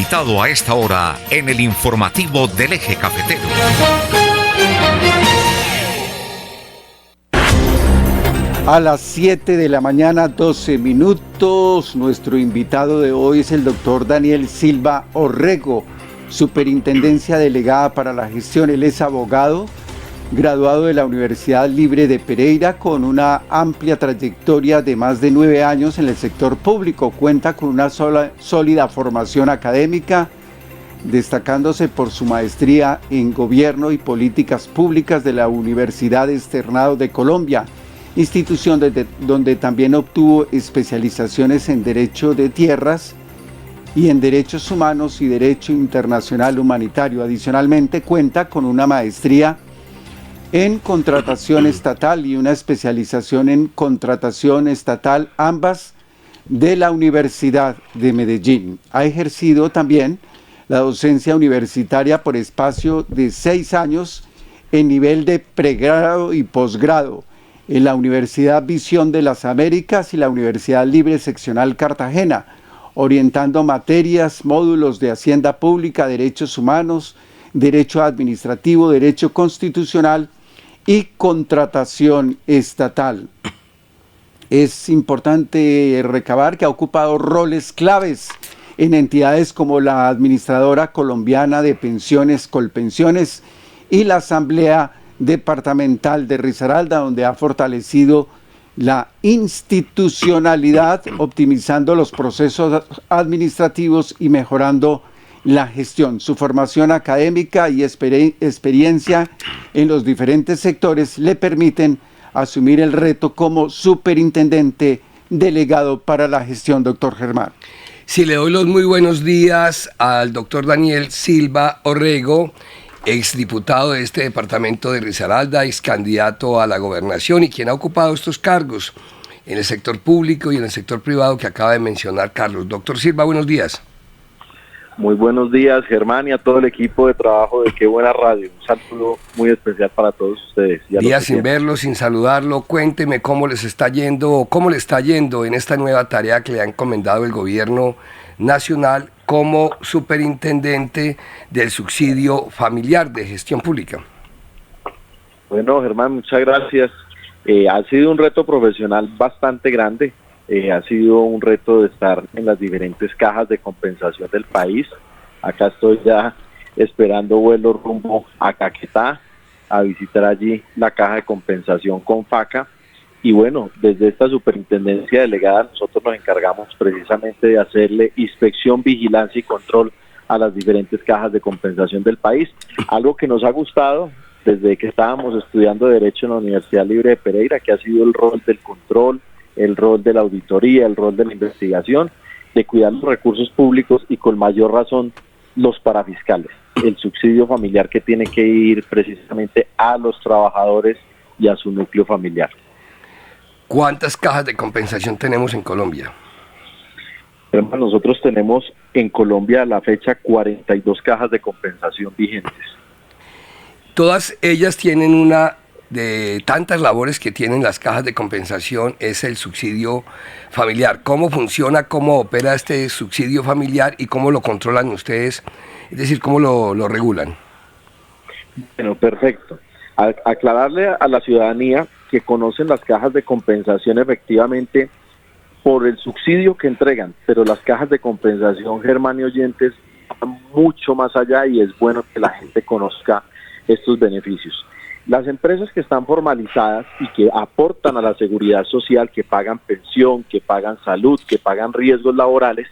invitado a esta hora en el informativo del Eje Cafetero. A las 7 de la mañana, 12 minutos, nuestro invitado de hoy es el doctor Daniel Silva Orrego, superintendencia delegada para la gestión. Él es abogado, graduado de la Universidad Libre de Pereira, con una amplia trayectoria de más de 9 años en el sector público. Cuenta con una sólida formación académica, destacándose por su maestría en Gobierno y Políticas Públicas de la Universidad Externado de Colombia, institución donde también obtuvo especializaciones en Derecho de Tierras y en Derechos Humanos y Derecho Internacional Humanitario. Adicionalmente, cuenta con una maestría en Contratación Estatal y una especialización en Contratación Estatal, ambas de la Universidad de Medellín. Ha ejercido también la docencia universitaria por espacio de 6 años en nivel de pregrado y posgrado en la Universidad Visión de las Américas y la Universidad Libre Seccional Cartagena, orientando materias, módulos de Hacienda Pública, Derechos Humanos, Derecho Administrativo, Derecho Constitucional y Contratación Estatal. Es importante recabar que ha ocupado roles claves en entidades como la Administradora Colombiana de Pensiones, Colpensiones, y la Asamblea Departamental de Risaralda, donde ha fortalecido la institucionalidad, optimizando los procesos administrativos y mejorando la gestión. Su formación académica y experiencia en los diferentes sectores le permiten asumir el reto como superintendente delegado para la gestión, doctor Germán. Sí, le doy los muy buenos días al doctor Daniel Silva Orrego, exdiputado de este departamento de Risaralda, ex candidato a la gobernación y quien ha ocupado estos cargos en el sector público y en el sector privado que acaba de mencionar Carlos. Doctor Silva, buenos días. Muy buenos días, Germán, y a todo el equipo de trabajo de Qué Buena Radio. Un saludo muy especial para todos ustedes. Días sin verlo, sin saludarlo. Cuénteme cómo les está yendo, cómo le está yendo en esta nueva tarea que le ha encomendado el gobierno nacional como superintendente del subsidio familiar de gestión pública. Bueno, Germán, muchas gracias. Ha sido un reto profesional bastante grande. Ha sido un reto de estar en las diferentes cajas de compensación del país. Acá estoy ya esperando vuelo rumbo a Caquetá, a visitar allí la caja de compensación con FACA. Y bueno, desde esta superintendencia delegada nosotros nos encargamos precisamente de hacerle inspección, vigilancia y control a las diferentes cajas de compensación del país. Algo que nos ha gustado desde que estábamos estudiando Derecho en la Universidad Libre de Pereira, que ha sido el rol del control, el rol de la auditoría, el rol de la investigación, de cuidar los recursos públicos y con mayor razón los parafiscales, el subsidio familiar que tiene que ir precisamente a los trabajadores y a su núcleo familiar. ¿Cuántas cajas de compensación tenemos en Colombia? Nosotros tenemos en Colombia a la fecha 42 cajas de compensación vigentes. Todas ellas tienen una de tantas labores que tienen las cajas de compensación, es el subsidio familiar. ¿Cómo funciona, cómo opera este subsidio familiar y cómo lo controlan ustedes? Es decir, ¿cómo lo regulan? Bueno, perfecto. Aclararle a la ciudadanía que conocen las cajas de compensación efectivamente por el subsidio que entregan, pero las cajas de compensación, Germán y oyentes, van mucho más allá y es bueno que la gente conozca estos beneficios. Las empresas que están formalizadas y que aportan a la seguridad social, que pagan pensión, que pagan salud, que pagan riesgos laborales,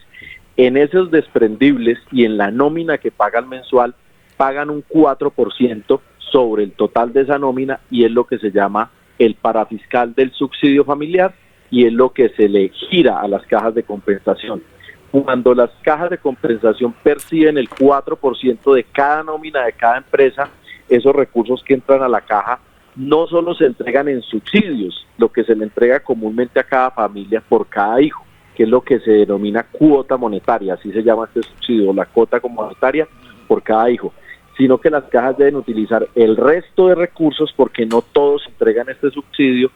en esos desprendibles y en la nómina que pagan mensual, pagan un 4% sobre el total de esa nómina y es lo que se llama el parafiscal del subsidio familiar y es lo que se le gira a las cajas de compensación. Cuando las cajas de compensación perciben el 4% de cada nómina de cada empresa, esos recursos que entran a la caja no solo se entregan en subsidios, lo que se le entrega comúnmente a cada familia por cada hijo, que es lo que se denomina cuota monetaria, así se llama este subsidio, la cuota monetaria por cada hijo, sino que las cajas deben utilizar el resto de recursos porque no todos entregan este subsidio,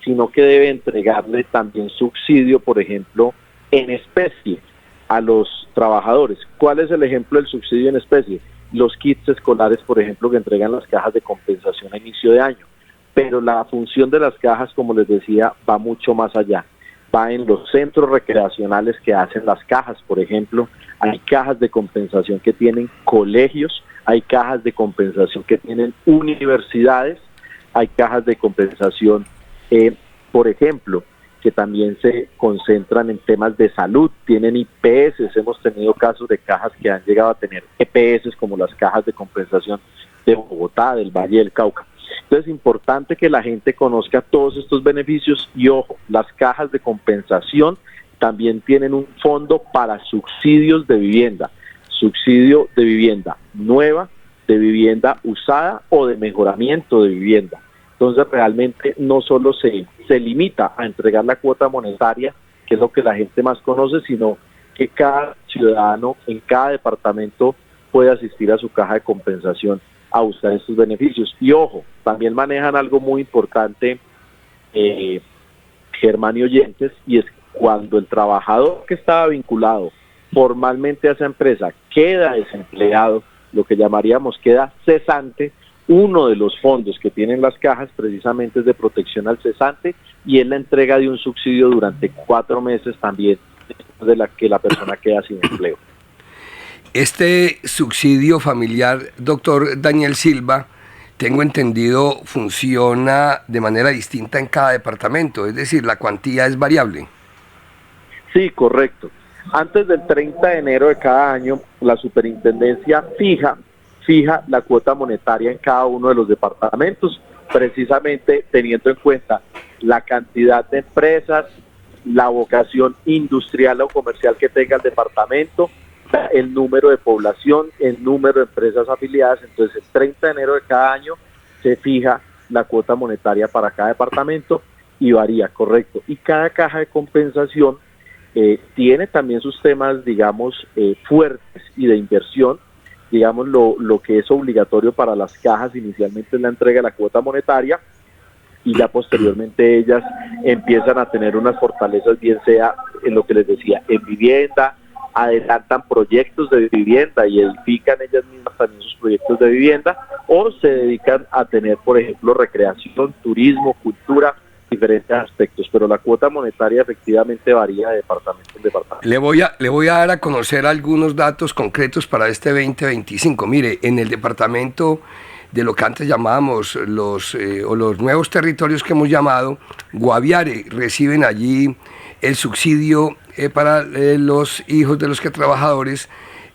sino que debe entregarle también subsidio, por ejemplo, en especie a los trabajadores. ¿Cuál es el ejemplo del subsidio en especie? Los kits escolares, por ejemplo, que entregan las cajas de compensación a inicio de año. Pero la función de las cajas, como les decía, va mucho más allá. Va en los centros recreacionales que hacen las cajas, por ejemplo. Hay cajas de compensación que tienen colegios, hay cajas de compensación que tienen universidades, hay cajas de compensación, por ejemplo, que también se concentran en temas de salud, tienen IPS, hemos tenido casos de cajas que han llegado a tener EPS, como las cajas de compensación de Bogotá, del Valle del Cauca. Entonces es importante que la gente conozca todos estos beneficios y ojo, las cajas de compensación también tienen un fondo para subsidios de vivienda, subsidio de vivienda nueva, de vivienda usada o de mejoramiento de vivienda. Entonces realmente no solo se limita a entregar la cuota monetaria, que es lo que la gente más conoce, sino que cada ciudadano en cada departamento puede asistir a su caja de compensación a usar estos beneficios. Y ojo, también manejan algo muy importante, Germán y oyentes, y es cuando el trabajador que estaba vinculado formalmente a esa empresa queda desempleado, lo que llamaríamos queda cesante, uno de los fondos que tienen las cajas precisamente es de protección al cesante y es la entrega de un subsidio durante 4 meses también después de la que la persona queda sin empleo. Este subsidio familiar, doctor Daniel Silva, tengo entendido, funciona de manera distinta en cada departamento, es decir, la cuantía es variable. Sí, correcto. Antes del 30 de enero de cada año, la superintendencia fija la cuota monetaria en cada uno de los departamentos, precisamente teniendo en cuenta la cantidad de empresas, la vocación industrial o comercial que tenga el departamento, el número de población, el número de empresas afiliadas. Entonces el 30 de enero de cada año se fija la cuota monetaria para cada departamento y varía, correcto. Y cada caja de compensación tiene también sus temas, digamos, fuertes y de inversión. Digamos, lo que es obligatorio para las cajas inicialmente es la entrega de la cuota monetaria y ya posteriormente ellas empiezan a tener unas fortalezas, bien sea en lo que les decía, en vivienda, adelantan proyectos de vivienda y edifican ellas mismas también sus proyectos de vivienda, o se dedican a tener, por ejemplo, recreación, turismo, cultura, diferentes aspectos, pero la cuota monetaria efectivamente varía de departamento en departamento. Le voy a dar a conocer algunos datos concretos para este 2025. Mire, en el departamento de lo que antes llamábamos los nuevos territorios que hemos llamado, Guaviare, reciben allí el subsidio para los hijos de los que trabajadores.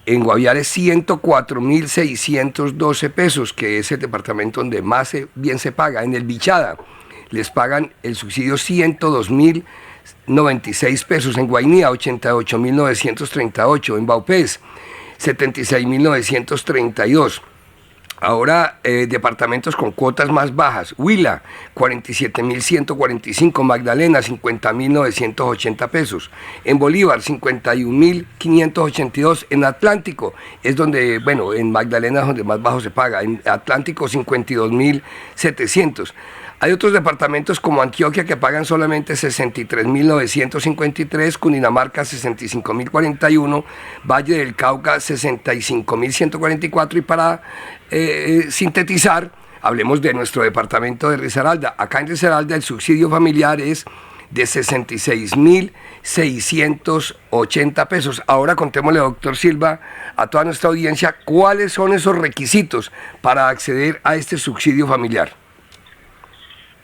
En Guaviare 104.612 pesos, que es el departamento donde más bien se paga. En el Bichada les pagan el subsidio 102.096 pesos, en Guainía 88.938, en Baupés 76.932. Ahora departamentos con cuotas más bajas: Huila 47.145, Magdalena 50.980 pesos, en Bolívar 51.582, en Atlántico es donde, bueno, en Magdalena es donde más bajo se paga, en Atlántico 52.700. Hay otros departamentos como Antioquia que pagan solamente 63.953, Cundinamarca 65.041, Valle del Cauca 65.144 y para sintetizar, hablemos de nuestro departamento de Risaralda. Acá en Risaralda el subsidio familiar es de 66.680 pesos. Ahora contémosle, doctor Silva, a toda nuestra audiencia, ¿cuáles son esos requisitos para acceder a este subsidio familiar?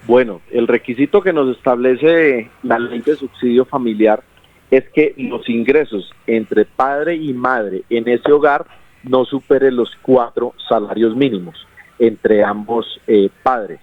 Bueno, el requisito que nos establece la ley de subsidio familiar es que los ingresos entre padre y madre en ese hogar no superen los 4 salarios mínimos entre ambos padres.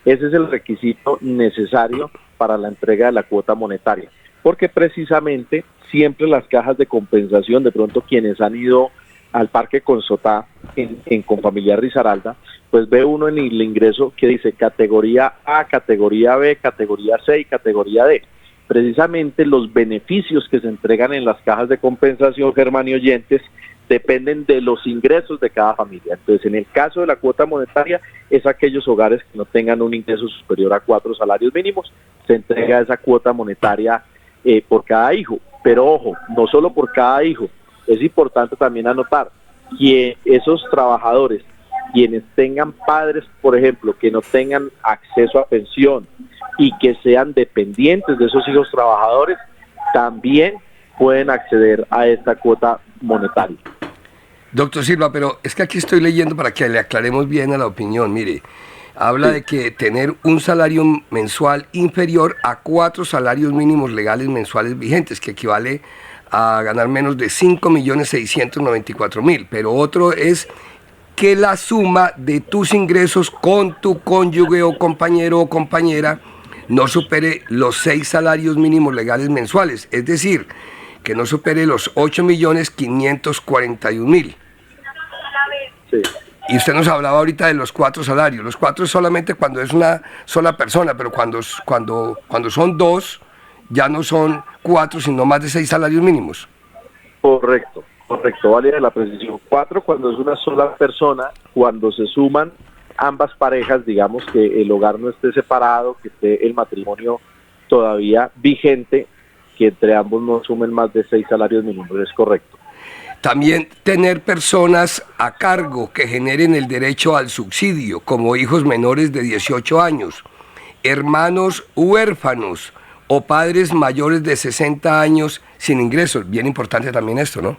Ese es el requisito necesario para la entrega de la cuota monetaria, porque precisamente siempre las cajas de compensación, de pronto quienes han ido al Parque Consotá en Confamiliar Risaralda, pues ve uno en el ingreso que dice categoría A, categoría B, categoría C y categoría D. Precisamente los beneficios que se entregan en las cajas de compensación, Germán y oyentes, dependen de los ingresos de cada familia. Entonces, en el caso de la cuota monetaria, es aquellos hogares que no tengan un ingreso superior a 4 salarios mínimos, se entrega esa cuota monetaria por cada hijo. Pero ojo, no solo por cada hijo, es importante también anotar que esos trabajadores, quienes tengan padres, por ejemplo, que no tengan acceso a pensión y que sean dependientes de esos hijos trabajadores, también pueden acceder a esta cuota monetaria. Doctor Silva, pero es que aquí estoy leyendo para que le aclaremos bien a la opinión. Mire, habla Sí. de que tener un salario mensual inferior a 4 salarios mínimos legales mensuales vigentes, que equivale a ganar menos de 5.694.000. Pero otro es que la suma de tus ingresos con tu cónyuge o compañero o compañera no supere los 6 salarios mínimos legales mensuales. Es decir, que no supere los 8.541.000. Sí. Y usted nos hablaba ahorita de los 4 salarios. Los 4 es solamente cuando es una sola persona, pero cuando son 2, ya no son 4, sino más de 6 salarios mínimos. Correcto, vale la precisión. 4 cuando es una sola persona, cuando se suman ambas parejas, digamos que el hogar no esté separado, que esté el matrimonio todavía vigente, que entre ambos no sumen más de 6 salarios mínimos, es correcto. También tener personas a cargo que generen el derecho al subsidio, como hijos menores de 18 años, hermanos huérfanos o padres mayores de 60 años sin ingresos. Bien importante también esto, ¿no?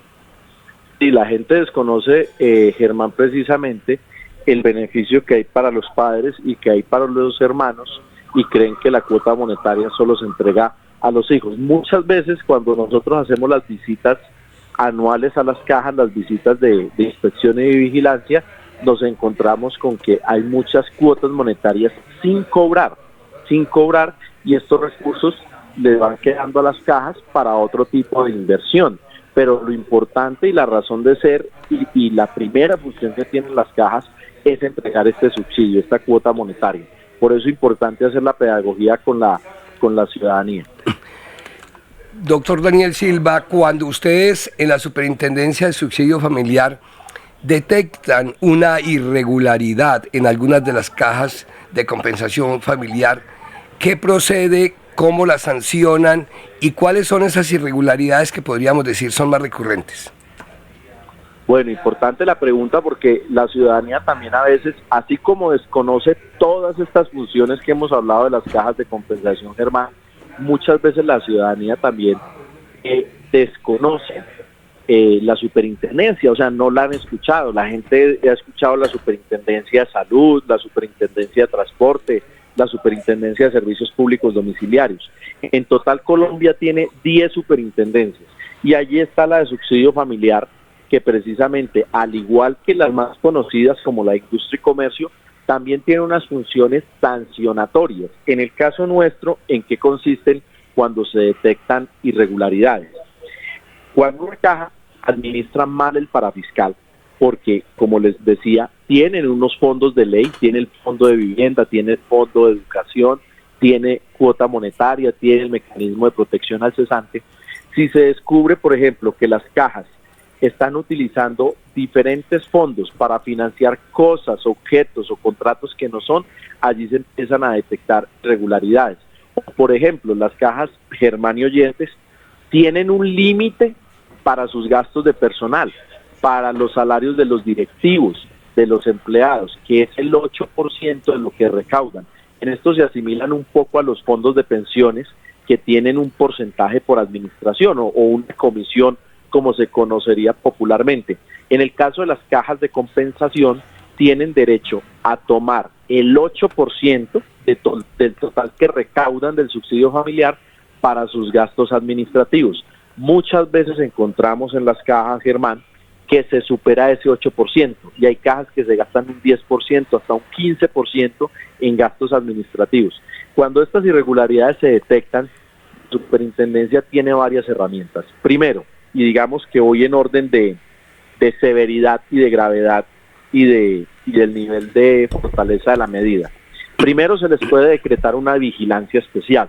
Sí, la gente desconoce, Germán, precisamente el beneficio que hay para los padres y que hay para los hermanos, y creen que la cuota monetaria solo se entrega a los hijos. Muchas veces cuando nosotros hacemos las visitas anuales a las cajas, las visitas de inspección y vigilancia, nos encontramos con que hay muchas cuotas monetarias sin cobrar, y estos recursos le van quedando a las cajas para otro tipo de inversión. Pero lo importante y la razón de ser y la primera función que tienen las cajas es entregar este subsidio, esta cuota monetaria. Por eso es importante hacer la pedagogía con la ciudadanía. Doctor Daniel Silva, cuando ustedes en la Superintendencia de Subsidio Familiar detectan una irregularidad en algunas de las cajas de compensación familiar, ¿qué procede? ¿Cómo la sancionan? ¿Y cuáles son esas irregularidades que podríamos decir son más recurrentes? Bueno, importante la pregunta, porque la ciudadanía también a veces, así como desconoce todas estas funciones que hemos hablado de las cajas de compensación, Germán, muchas veces la ciudadanía también desconoce la superintendencia, o sea, no la han escuchado. La gente ha escuchado la superintendencia de salud, la superintendencia de transporte, la superintendencia de servicios públicos domiciliarios. En total Colombia tiene 10 superintendencias, y allí está la de subsidio familiar, que precisamente, al igual que las más conocidas como la industria y comercio, también tiene unas funciones sancionatorias. En el caso nuestro, ¿en qué consisten cuando se detectan irregularidades? Cuando una caja administra mal el parafiscal, porque, como les decía, tienen unos fondos de ley, tiene el fondo de vivienda, tiene el fondo de educación, tiene cuota monetaria, tiene el mecanismo de protección al cesante. Si se descubre, por ejemplo, que las cajas están utilizando diferentes fondos para financiar cosas, objetos o contratos que no son, allí se empiezan a detectar irregularidades. Por ejemplo, las cajas, Germán y oyentes, tienen un límite para sus gastos de personal, para los salarios de los directivos, de los empleados, que es el 8% de lo que recaudan. En esto se asimilan un poco a los fondos de pensiones, que tienen un porcentaje por administración o una comisión, como se conocería popularmente. En el caso de las cajas de compensación, tienen derecho a tomar el 8% del total que recaudan del subsidio familiar para sus gastos administrativos. Muchas veces encontramos en las cajas, Germán, que se supera ese 8%, y hay cajas que se gastan un 10%, hasta un 15% en gastos administrativos. Cuando estas irregularidades se detectan, la superintendencia tiene varias herramientas. Primero, y digamos que hoy en orden de severidad y de gravedad y del nivel de fortaleza de la medida. Primero, se les puede decretar una vigilancia especial.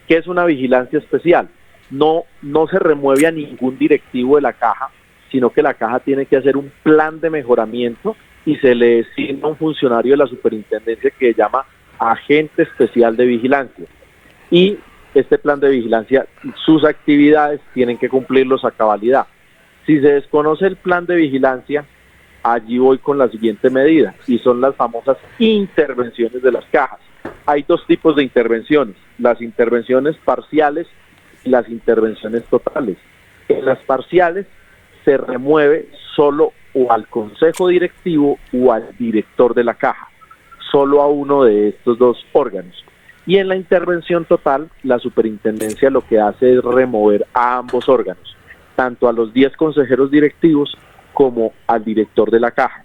¿Qué es una vigilancia especial? No se remueve a ningún directivo de la caja, sino que la caja tiene que hacer un plan de mejoramiento y se le designa un funcionario de la superintendencia que se llama agente especial de vigilancia. Y este plan de vigilancia, sus actividades tienen que cumplirlos a cabalidad. Si se desconoce el plan de vigilancia, allí voy con la siguiente medida, y son las famosas intervenciones de las cajas. Hay dos tipos de intervenciones, las intervenciones parciales y las intervenciones totales. En las parciales se remueve solo o al consejo directivo o al director de la caja, solo a uno de estos dos órganos. Y en la intervención total, la superintendencia lo que hace es remover a ambos órganos, tanto a los 10 consejeros directivos como al director de la caja.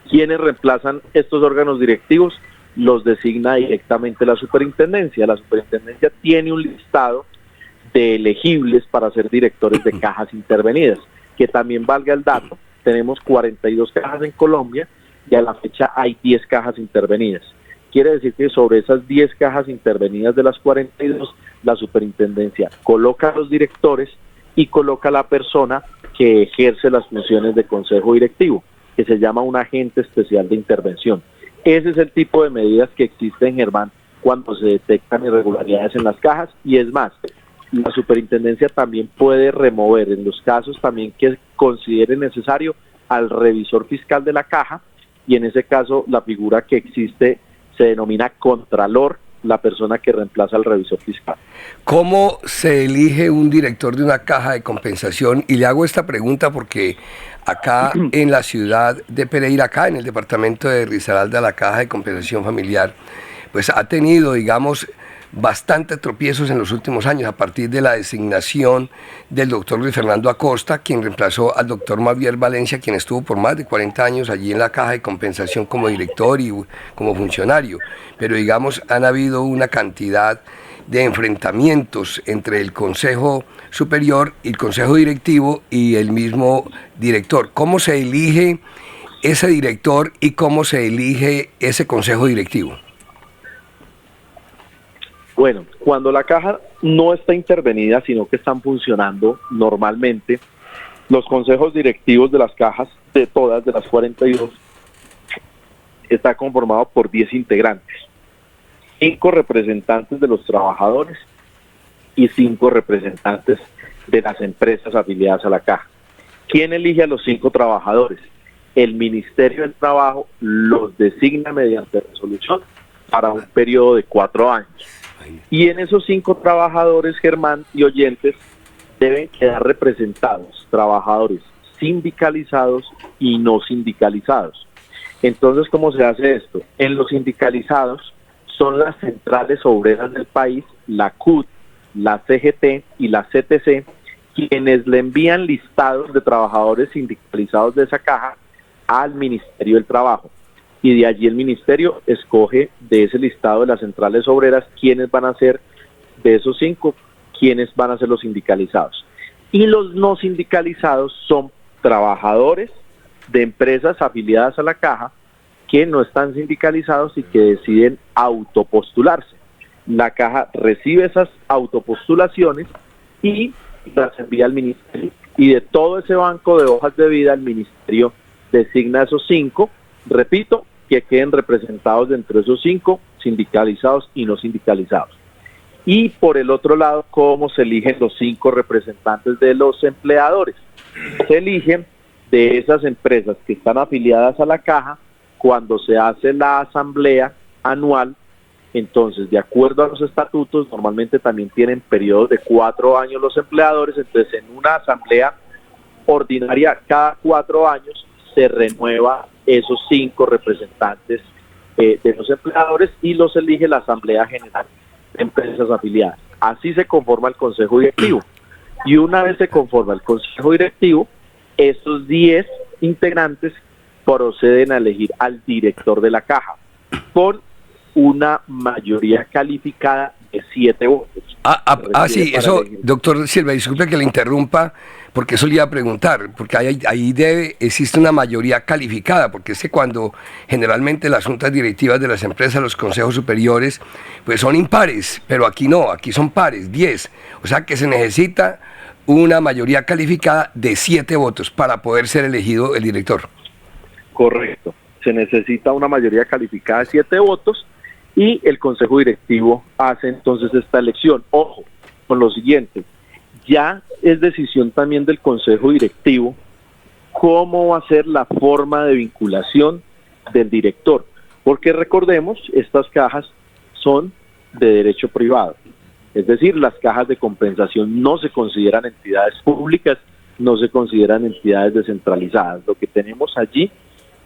¿Quiénes reemplazan estos órganos directivos? Los designa directamente la superintendencia. La superintendencia tiene un listado de elegibles para ser directores de cajas intervenidas, que también valga el dato, tenemos 42 cajas en Colombia y a la fecha hay 10 cajas intervenidas. Quiere decir que sobre esas 10 cajas intervenidas de las 42, la superintendencia coloca a los directores y coloca a la persona que ejerce las funciones de consejo directivo, que se llama un agente especial de intervención. Ese es el tipo de medidas que existen, Germán, cuando se detectan irregularidades en las cajas, y es más, la superintendencia también puede remover en los casos también que considere necesario al revisor fiscal de la caja, y en ese caso la figura que existe se denomina contralor, la persona que reemplaza al revisor fiscal. ¿Cómo se elige un director de una caja de compensación? Y le hago esta pregunta porque acá en la ciudad de Pereira, acá en el departamento de Risaralda, la caja de compensación familiar, pues ha tenido, digamos, bastantes tropiezos en los últimos años a partir de la designación del doctor Luis Fernando Acosta, quien reemplazó al doctor Mavier Valencia, quien estuvo por más de 40 años allí en la caja de compensación como director y como funcionario. Pero digamos, han habido una cantidad de enfrentamientos entre el Consejo Superior y el Consejo Directivo y el mismo director. ¿Cómo se elige ese director y cómo se elige ese Consejo Directivo? Bueno, cuando la caja no está intervenida, sino que están funcionando normalmente, los consejos directivos de las cajas, de todas, de las 42, está conformado por 10 integrantes, 5 representantes de los trabajadores y 5 representantes de las empresas afiliadas a la caja. ¿Quién elige a los 5 trabajadores? El Ministerio del Trabajo los designa mediante resolución para un periodo de 4 años. Y en esos 5 trabajadores, Germán y oyentes, deben quedar representados trabajadores sindicalizados y no sindicalizados. Entonces, ¿cómo se hace esto? En los sindicalizados son las centrales obreras del país, la CUT, la CGT y la CTC, quienes le envían listados de trabajadores sindicalizados de esa caja al Ministerio del Trabajo. Y de allí el ministerio escoge de ese listado de las centrales obreras quiénes van a ser, de esos 5, quiénes van a ser los sindicalizados. Y los no sindicalizados son trabajadores de empresas afiliadas a la caja que no están sindicalizados y que deciden autopostularse. La caja recibe esas autopostulaciones y las envía al ministerio. Y de todo ese banco de hojas de vida, el ministerio designa esos 5, repito, que queden representados dentro de esos 5, sindicalizados y no sindicalizados. Y por el otro lado, ¿cómo se eligen los 5 representantes de los empleadores? Se eligen de esas empresas que están afiliadas a la caja cuando se hace la asamblea anual. Entonces, de acuerdo a los estatutos, normalmente también tienen periodos de 4 años los empleadores, entonces en una asamblea ordinaria cada 4 años se renueva esos 5 representantes de los empleadores y los elige la Asamblea General de Empresas Afiliadas. Así se conforma el Consejo Directivo. Y una vez se conforma el Consejo Directivo, esos 10 integrantes proceden a elegir al director de la caja con una mayoría calificada de 7 votos. Sí, eso, doctor Silva, disculpe que le interrumpa, porque eso le iba a preguntar, porque ahí existe una mayoría calificada, porque es que cuando generalmente las juntas directivas de las empresas, los consejos superiores, pues son impares, pero aquí no, aquí son pares, 10, o sea que se necesita una mayoría calificada de 7 votos para poder ser elegido el director. Correcto, se necesita una mayoría calificada de 7 votos, y el Consejo Directivo hace entonces esta elección. Ojo, con lo siguiente, Ya es decisión también del consejo directivo cómo va a ser la forma de vinculación del director, porque recordemos, estas cajas son de derecho privado, es decir, las cajas de compensación no se consideran entidades públicas, no se consideran entidades descentralizadas. Lo que tenemos allí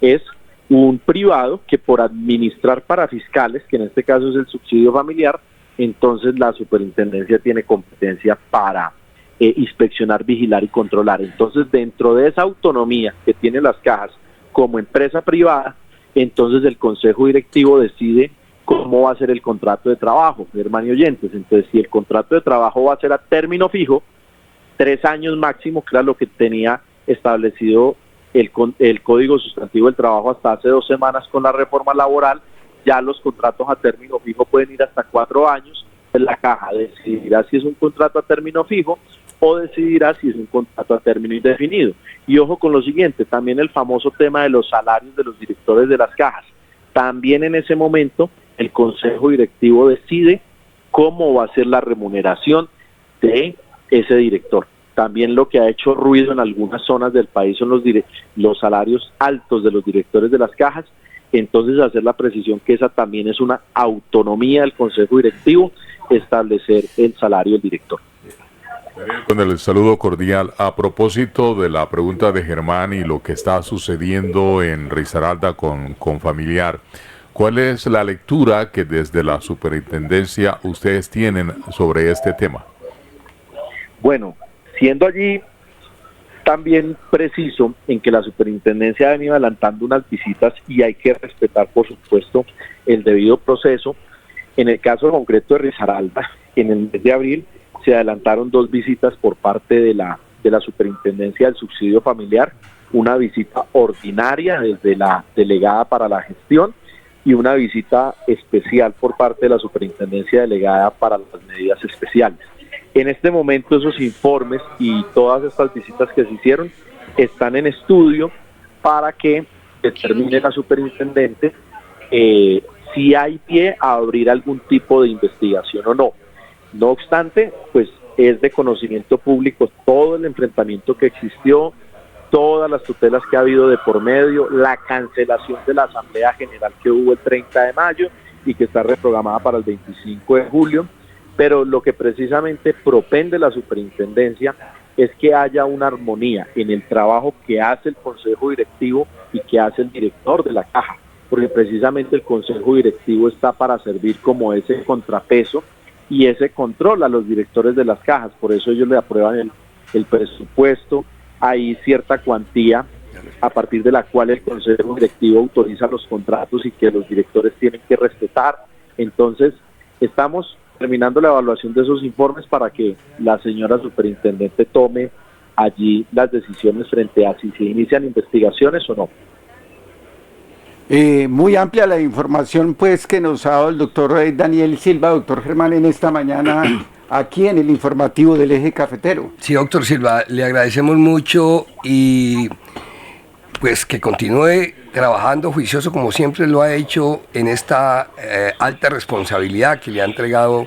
es un privado que por administrar para fiscales, que en este caso es el subsidio familiar, entonces la superintendencia tiene competencia para inspeccionar, vigilar y controlar. Entonces, dentro de esa autonomía que tienen las cajas como empresa privada, entonces el consejo directivo decide cómo va a ser el contrato de trabajo, hermanos y oyentes. Entonces, si el contrato de trabajo va a ser a término fijo, 3 años máximo, que era lo que tenía establecido el Código Sustantivo del Trabajo hasta hace 2 semanas con la reforma laboral, ya los contratos a término fijo pueden ir hasta 4 años. La caja decidirá si es un contrato a término fijo o decidirá si es un contrato a término indefinido. Y ojo con lo siguiente, también el famoso tema de los salarios de los directores de las cajas. También en ese momento el consejo directivo decide cómo va a ser la remuneración de ese director. También lo que ha hecho ruido en algunas zonas del país son los salarios altos de los directores de las cajas. Entonces, hacer la precisión que esa también es una autonomía del consejo directivo, establecer el salario del director. Con el saludo cordial, a propósito de la pregunta de Germán y lo que está sucediendo en Risaralda con familiar, ¿cuál es la lectura que desde la superintendencia ustedes tienen sobre este tema? Bueno, siendo allí también preciso en que la superintendencia ha venido adelantando unas visitas y hay que respetar, por supuesto, el debido proceso. En el caso concreto de Risaralda, en el mes de abril se adelantaron 2 visitas por parte de la superintendencia del subsidio familiar, una visita ordinaria desde la delegada para la gestión y una visita especial por parte de la superintendencia delegada para las medidas especiales. En este momento esos informes y todas estas visitas que se hicieron están en estudio para que determine la superintendente si hay pie a abrir algún tipo de investigación o no. No obstante, pues es de conocimiento público todo el enfrentamiento que existió, todas las tutelas que ha habido de por medio, la cancelación de la Asamblea General que hubo el 30 de mayo y que está reprogramada para el 25 de julio, pero lo que precisamente propende la superintendencia es que haya una armonía en el trabajo que hace el consejo directivo y que hace el director de la caja, porque precisamente el consejo directivo está para servir como ese contrapeso y ese control a los directores de las cajas. Por eso ellos le aprueban el presupuesto, hay cierta cuantía a partir de la cual el consejo directivo autoriza los contratos y que los directores tienen que respetar. Entonces, estamos terminando la evaluación de esos informes para que la señora superintendente tome allí las decisiones frente a si se inician investigaciones o no. Muy amplia la información pues que nos ha dado el doctor Daniel Silva, doctor Germán, en esta mañana aquí en el informativo del Eje Cafetero. Sí, doctor Silva, le agradecemos mucho y pues que continúe trabajando juicioso como siempre lo ha hecho en esta alta responsabilidad que le ha entregado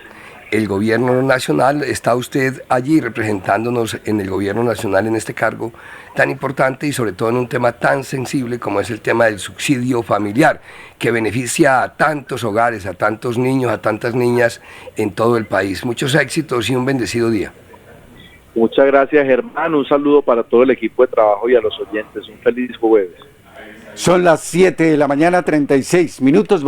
el gobierno nacional. Está usted allí representándonos en el gobierno nacional en este cargo tan importante y sobre todo en un tema tan sensible como es el tema del subsidio familiar, que beneficia a tantos hogares, a tantos niños, a tantas niñas en todo el país. Muchos éxitos y un bendecido día. Muchas gracias, Germán. Un saludo para todo el equipo de trabajo y a los oyentes. Un feliz jueves. Son las 7 de la mañana, 36 minutos.